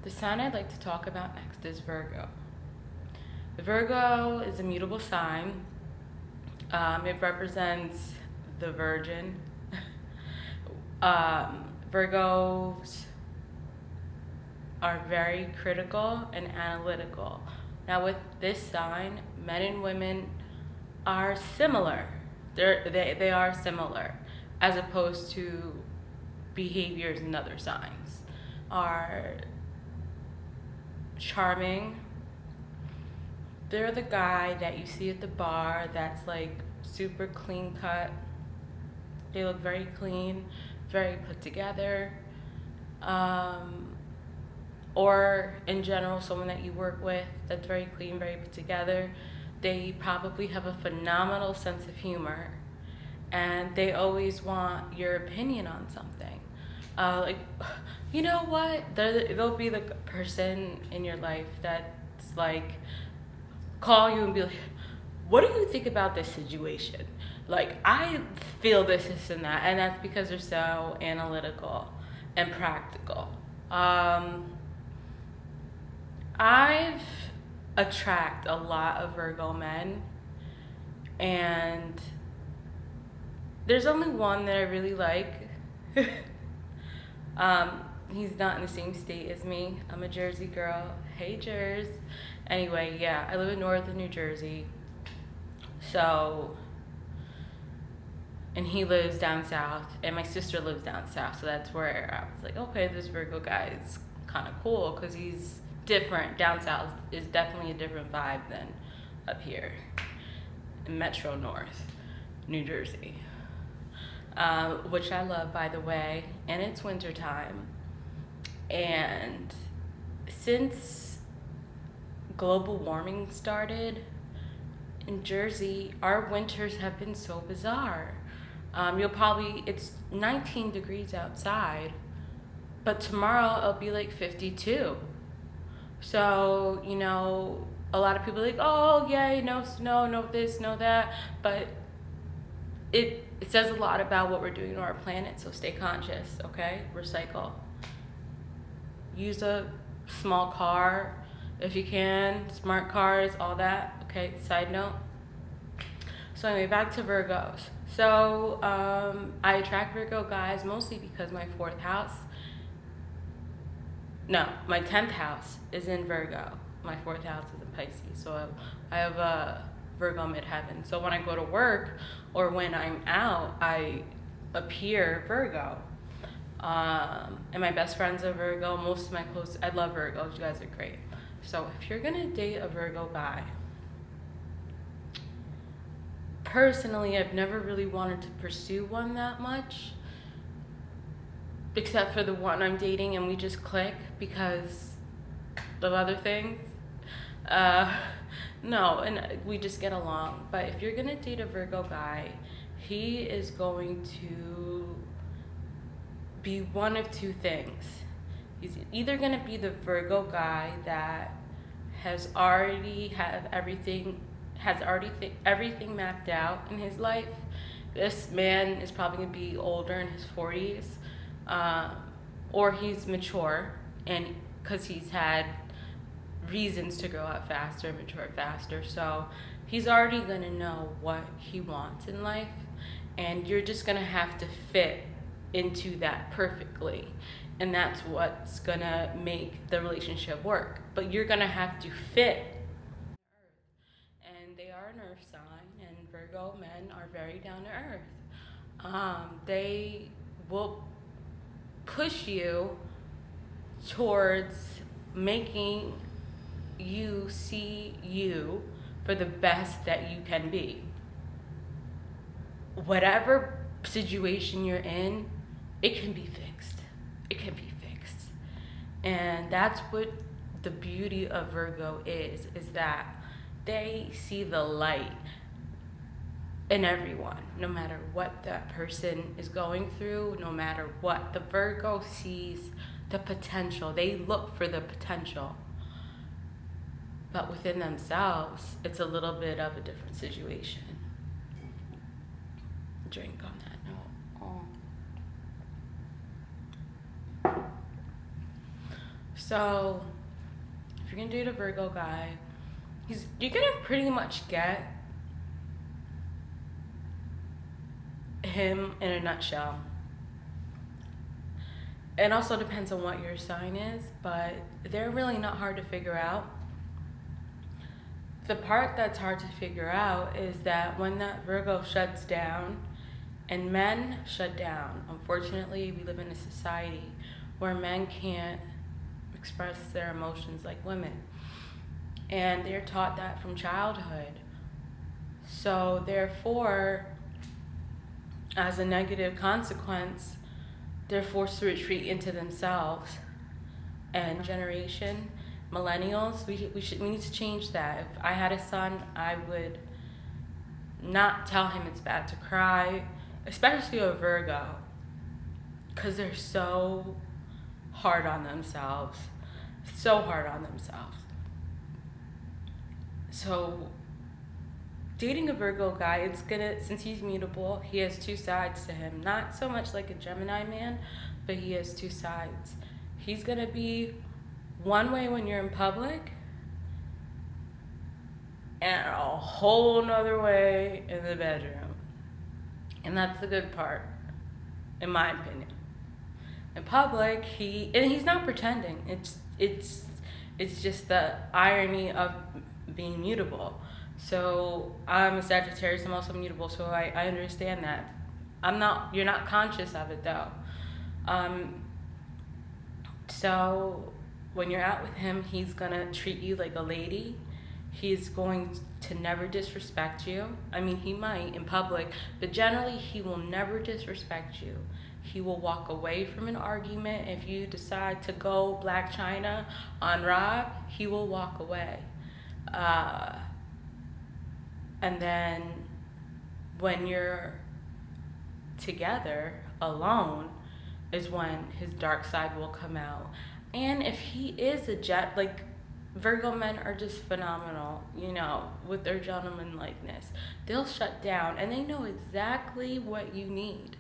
The sign I'd like to talk about next is Virgo. The Virgo is a mutable sign. It represents the Virgin. Virgos are very critical and analytical. Now, with this sign, men and women are similar. They are similar, as opposed to behaviors in other signs. Are charming. They're the guy that you see at the bar that's like super clean cut. They look very clean, very put together. Or in general, someone that you work with that's very clean, very put together. They probably have a phenomenal sense of humor, and they always want your opinion on something. Like, you know what? They'll be the person in your life that's like, call you and be like, what do you think about this situation? Like, I feel this, and that. And that's because they're so analytical and practical. I've attract a lot of Virgo men, and there's only one that I really like. He's not in the same state as me. I'm a Jersey girl. Hey, Jers. Anyway, yeah, I live in northern New Jersey. So, and he lives down south, and my sister lives down south. So that's where I was like, okay, this Virgo guy is kind of cool because he's different. Down south is definitely a different vibe than up here in Metro North, New Jersey. Which I love, by the way, and it's wintertime. And since global warming started in Jersey, our winters have been so bizarre. It's 19 degrees outside, but tomorrow it'll be like 52. So, a lot of people are like, oh, yay, no snow, no this, no that. But it says a lot about what we're doing to our planet, so stay conscious, okay? Recycle. Use a small car if you can, smart cars, all that, okay? Side note. So anyway, back to Virgos. So I attract Virgo guys mostly because my 10th house is in Virgo. My 4th house is in Pisces. So I have a Virgo midheaven. So when I go to work or when I'm out, I appear Virgo. And my best friends are Virgo. Most of my I love Virgos. You guys are great. So if you're gonna date a Virgo guy, personally, I've never really wanted to pursue one that much, except for the one I'm dating, and we just click because of other things. No, and we just get along. But if you're gonna date a Virgo guy, he is going to be one of two things. He's either gonna be the Virgo guy that has already everything mapped out in his life. This man is probably gonna be older, in his 40s, or he's mature, and because he's had reasons to grow up faster, mature faster. So he's already gonna know what he wants in life, and you're just gonna have to fit into that perfectly. And that's what's gonna make the relationship work. But you're gonna have to fit. And they are an earth sign, and Virgo men are very down to earth. They will push you towards making you see you for the best that you can be. Whatever situation you're in, it can be fixed. It can be fixed. And that's what the beauty of Virgo is that they see the light in everyone, no matter what that person is going through, no matter what. The Virgo sees the potential. They look for the potential. But within themselves, it's a little bit of a different situation. Drink on that note. Oh. So if you're gonna date a Virgo guy, you're gonna pretty much get him in a nutshell. It also depends on what your sign is, but they're really not hard to figure out. The part that's hard to figure out is that when that Virgo shuts down, and men shut down, unfortunately, we live in a society where men can't express their emotions like women. And they're taught that from childhood. So therefore, as a negative consequence, they're forced to retreat into themselves. And generation, millennials, we need to change that. If I had a son, I would not tell him it's bad to cry, especially a Virgo, because they're so hard on themselves. So hard on themselves. So dating a Virgo guy, it's gonna, since he's mutable, he has two sides to him. Not so much like a Gemini man, but he has two sides. He's gonna be one way when you're in public, and a whole nother way in the bedroom. And that's the good part, in my opinion. In public, he's not pretending. It's just the irony of being mutable. So I'm a Sagittarius, I'm also mutable, so I understand that. You're not conscious of it though. So when you're out with him, he's gonna treat you like a lady. He's going to never disrespect you. I mean, he might in public, but generally he will never disrespect you. He will walk away from an argument. If you decide to go Black China on Rob, he will walk away. And then when you're together alone is when his dark side will come out. And if he is a jet, like Virgo men are just phenomenal, with their gentlemanlikeness. They'll shut down and they know exactly what you need.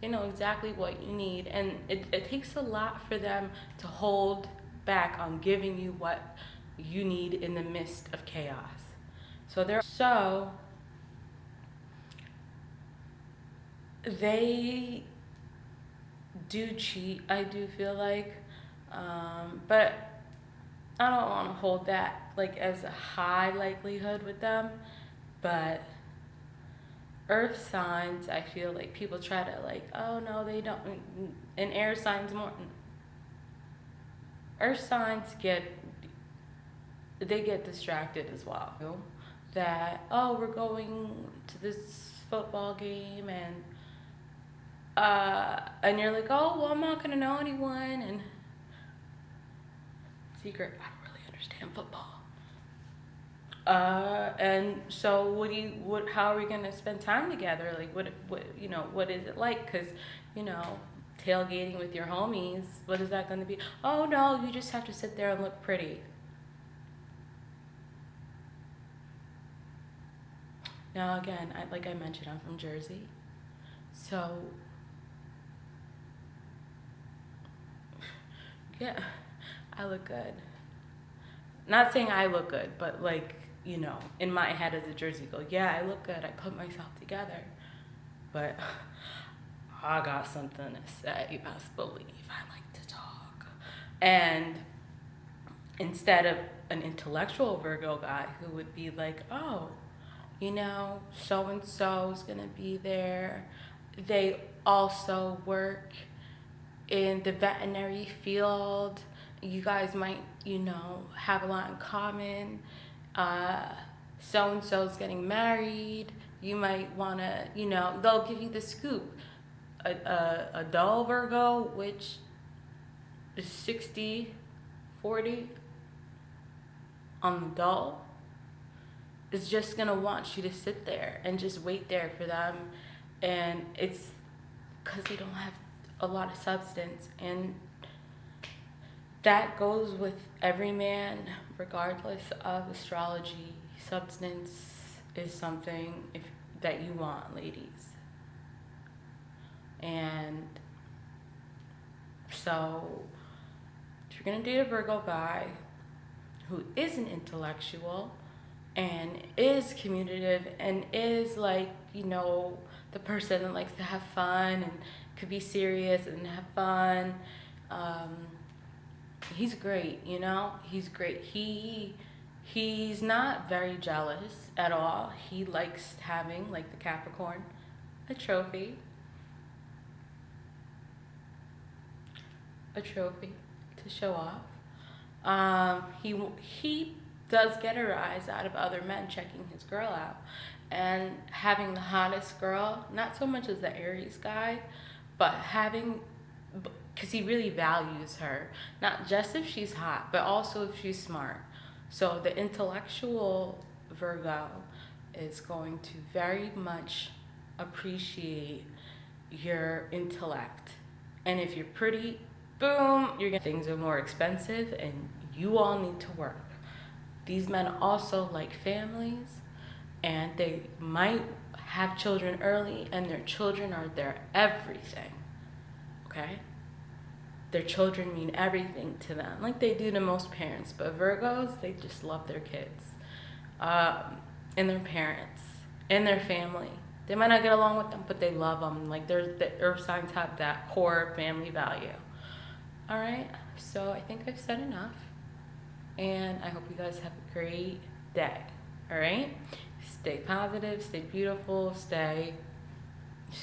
They know exactly what you need. And it takes a lot for them to hold back on giving you what you need in the midst of chaos. So they do cheat, I do feel like, but I don't want to hold that like as a high likelihood with them. But earth signs, I feel like people try to like, oh no, they don't, and air signs more. Earth signs get distracted as well. That, oh, we're going to this football game, and you're like, oh, well, I'm not gonna know anyone, and secret, I don't really understand football. And so how are we gonna spend time together? Like, what is it like? Cause, tailgating with your homies, what is that gonna be? Oh no, you just have to sit there and look pretty. Now again, like I mentioned, I'm from Jersey, so yeah, I look good. Not saying I look good, but like, in my head as a Jersey girl, yeah, I look good, I put myself together, but I got something to say, best believe I like to talk. And instead of an intellectual Virgo guy who would be like, oh, so-and-so's gonna be there. They also work in the veterinary field. You guys might, have a lot in common. So-and-so's getting married. You might wanna, they'll give you the scoop. A dull Virgo, which is 60-40 on the dull, is just gonna want you to sit there and just wait there for them. And it's because they don't have a lot of substance, and that goes with every man regardless of astrology. Substance is something that you want, ladies. And so you're gonna date a Virgo guy who is an intellectual and is communicative and is like, you know, the person that likes to have fun and could be serious and have fun, he's great, you know. He's great. He's not very jealous at all. He likes having, like the Capricorn, a trophy to show off. He does get a rise out of other men checking his girl out and having the hottest girl, not so much as the Aries guy, but having, because he really values her, not just if she's hot, but also if she's smart. So the intellectual Virgo is going to very much appreciate your intellect. And if you're pretty, boom, things are more expensive and you all need to work. These men also like families, and they might have children early, and their children are their everything, okay? Their children mean everything to them, like they do to most parents. But Virgos, they just love their kids, and their parents, and their family. They might not get along with them, but they love them. Like the earth signs have that core family value. All right, so I think I've said enough, and I hope you guys have a great day. All right, stay positive, stay beautiful, stay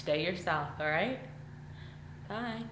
yourself. All right, bye.